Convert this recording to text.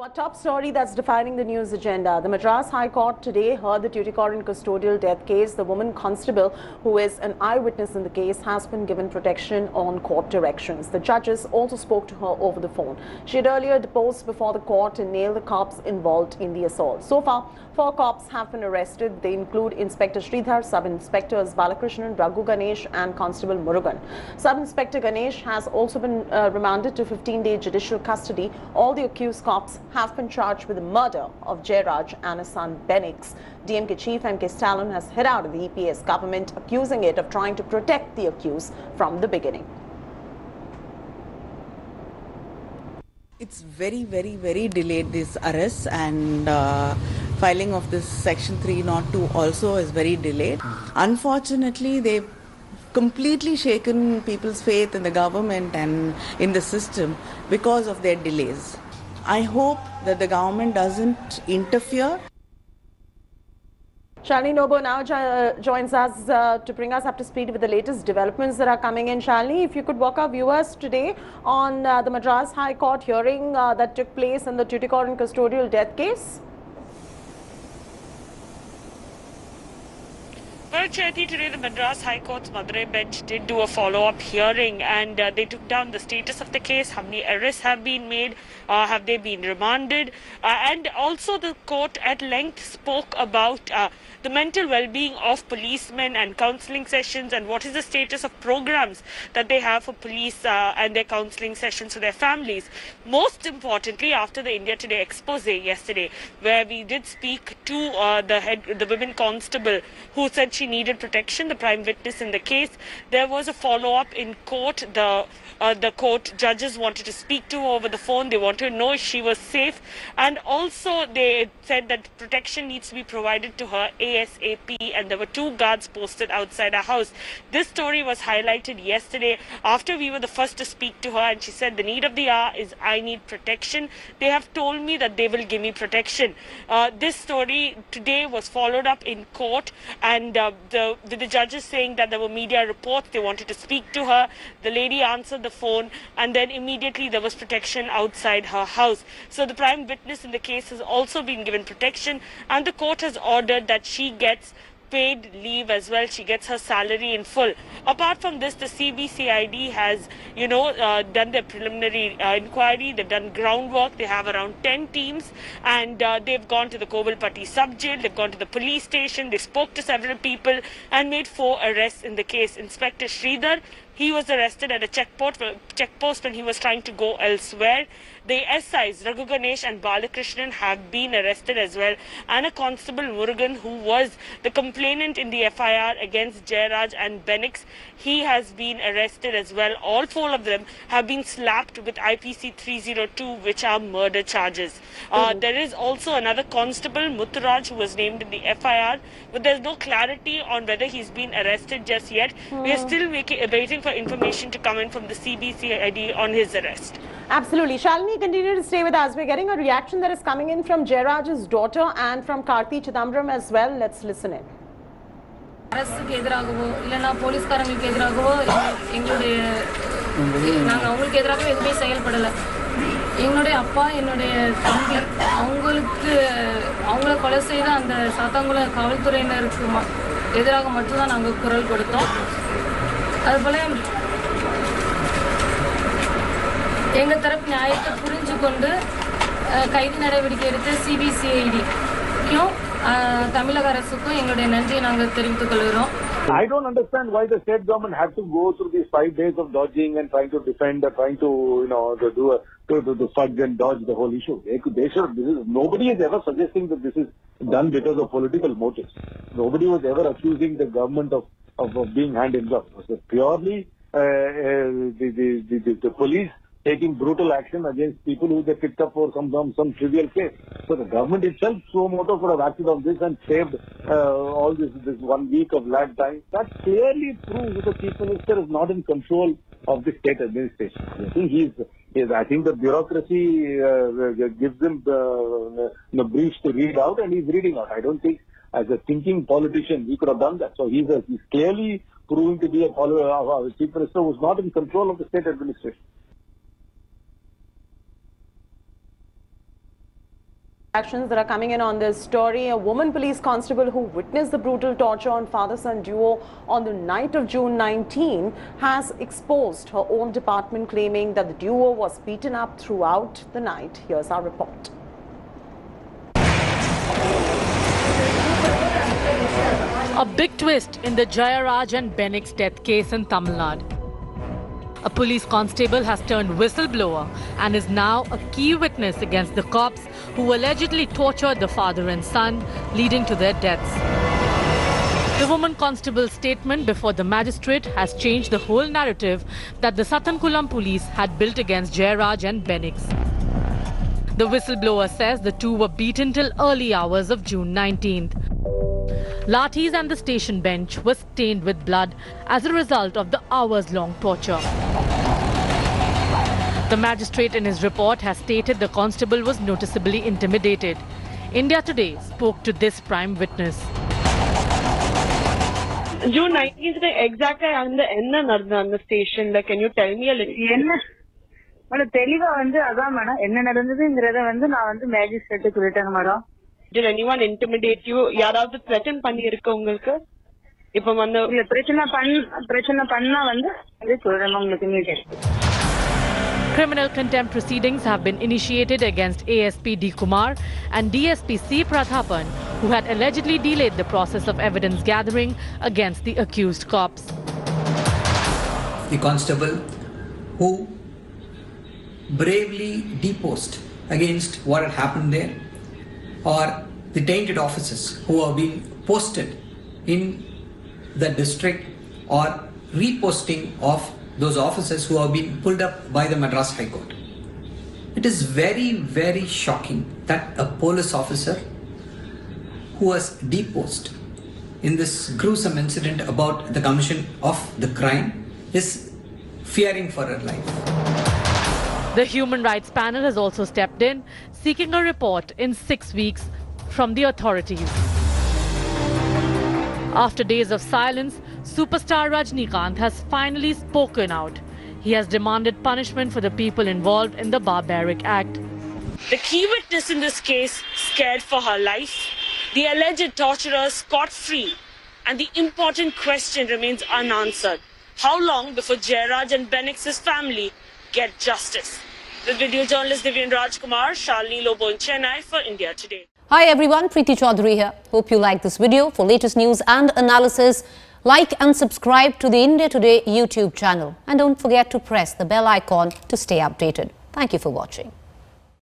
Our top story that's defining the news agenda. The Madras High Court today heard the Tuticorin custodial death case. The woman constable, who is an eyewitness in the case, has been given protection on court directions. The judges also spoke to her over the phone. She had earlier deposed before the court and nailed the cops involved in the assault. So far, 4 cops have been arrested. They include Inspector Sridhar, Sub-Inspectors Balakrishnan, Raghu Ganesh and Constable Murugan. Sub-Inspector Ganesh has also been remanded to 15-day judicial custody. All the accused cops have been charged with the murder of Jairaj and his son Benix. DMK chief M.K. Stalin has hit out at the EPS government, accusing it of trying to protect the accused from the beginning. It's very delayed, this arrest, and filing of this section 302 also is very delayed. Unfortunately, they've completely shaken people's faith in the government and in the system because of their delays. I hope that the government doesn't interfere. Shalini Nobo now joins us to bring us up to speed with the latest developments that are coming in. Shalini, if you could walk our viewers today on the Madras High Court hearing that took place in the Tuticorin custodial death case. Well, Chaiti, today the Madras High Court's Madurai bench did do a follow-up hearing, and they took down the status of the case, how many arrests have been made, have they been remanded, and also the court at length spoke about the mental well-being of policemen and counselling sessions, and what is the status of programs that they have for police and their counselling sessions for their families. Most importantly, after the India Today expose yesterday, where we did speak to the women constable who said she needed protection, the prime witness in the case, there was a follow-up in court. The court judges wanted to speak to her over the phone. They wanted to know if she was safe, and also they said that protection needs to be provided to her ASAP, and there were 2 guards posted outside her house. This story was highlighted yesterday after we were the first to speak to her, and she said the need of the hour is I need protection. They have told me that they will give me protection. This story today was followed up in court, and with the judges saying that there were media reports, they wanted to speak to her. The lady answered the phone, and then immediately there was protection outside her house. So the prime witness in the case has also been given protection, and the court has ordered that she gets paid leave as well. She gets her salary in full. Apart from this, the CBCID has, done their preliminary inquiry. They've done groundwork. They have around 10 teams, and they've gone to the Kovilpatti sub-jail. They've gone to the police station. They spoke to several people and made 4 arrests in the case. Inspector Sridhar, he was arrested at a checkpost when he was trying to go elsewhere. The SIs, Raghu Ganesh and Balakrishnan, have been arrested as well. And a constable, Murugan, who was the complainant in the FIR against Jairaj and Benix, he has been arrested as well. All 4 of them have been slapped with IPC 302, which are murder charges. There is also another constable, Mutturaj, who was named in the FIR, but there's no clarity on whether he's been arrested just yet. We are still waiting for information to come in from the CBCID on his arrest. Absolutely. Shalini, continue to stay with us. We're getting a reaction that is coming in from Jairaj's daughter and from Karthi Chidambaram as well. Let's listen in. அரசுக்கு எதிராகவோ இல்லைன்னா போலீஸ்காரங்களுக்கு எதிராகவோ எங்களுடைய நாங்கள் அவங்களுக்கு எதிராகவே எதுவுமே செயல்படலை. எங்களுடைய அப்பா, என்னுடைய தம்பி, அவங்கள கொலை செய்த அந்த சாத்தாங்குளம் காவல்துறையினருக்கு எதிராக மட்டும்தான் நாங்கள் குரல் கொடுத்தோம். அதுபோல் எங்கள் தரப்பு நியாயத்தை புரிஞ்சு கொண்டு கைது நடவடிக்கை எடுத்த CBCID-க்கும் தமிழக அரசுக்கும் எங்களுடைய நன்றியை நாங்கள் தெரிவித்துக் கொள்கிறோம். I don't understand why the state government had to go through these 5 days of dodging and trying to defend, trying to, to fudge and dodge the whole issue. Nobody is ever suggesting that this is done because of political motives. Nobody was ever accusing the government of being hand in glove. It was purely the police taking brutal action against people who they picked up for some trivial case. So the government itself, suo moto, could have acted on this and saved all this 1 week of lag time. That clearly proves that the chief minister is not in control of the state administration. I think the bureaucracy gives him the briefs to read out, and he's reading out. I don't think, as a thinking politician, he could have done that. So he's clearly proving to be a chief minister who's not in control of the state administration. Actions that are coming in on this story. A woman police constable who witnessed the brutal torture on father-son duo on the night of June 19 has exposed her own department, claiming that the duo was beaten up throughout the night. Here's our report. A big twist in the Jayaraj and Benix death case in Tamil Nadu. A police constable has turned whistleblower and is now a key witness against the cops who allegedly tortured the father and son, leading to their deaths. The woman constable's statement before the magistrate has changed the whole narrative that the Satankulam police had built against Jayaraj and Benix. The whistleblower says the two were beaten till early hours of June 19th. Lathis and the station bench was stained with blood as a result of the hours-long torture. The magistrate in his report has stated the constable was noticeably intimidated. India Today spoke to this prime witness. June 19th, exactly on the station. Can you tell me a little? Did anyone intimidate you? யாராவது threaten பண்ணிருக்கு உங்களுக்கு? இப்ப வந்து பிரச்சனை பண்ணா வந்து சொல்றேன் உங்களுக்கு. Criminal contempt proceedings have been initiated against ASP D. Kumar and DSP C. Prathapan, who had allegedly delayed the process of evidence gathering against the accused cops. The constable who bravely deposed against what had happened there, or the tainted officers who have been posted in the district, or reposting of those officers who have been pulled up by the Madras High Court. It is very, very shocking that a police officer who was deposed in this gruesome incident about the commission of the crime is fearing for her life. The Human Rights Panel has also stepped in, seeking a report in 6 weeks from the authorities. After days of silence, superstar Rajinikanth has finally spoken out. He has demanded punishment for the people involved in the barbaric act. The key witness in this case scared for her life. The alleged torturer scot-free. And the important question remains unanswered. How long before Jayaraj and Benix's family get justice? With video journalist Divyan Rajkumar, Shalini Lobo in Chennai for India Today. Hi everyone, Preeti Chaudhary here. Hope you like this video. For latest news and analysis, like and subscribe to the India Today YouTube channel. And don't forget to press the bell icon to stay updated. Thank you for watching.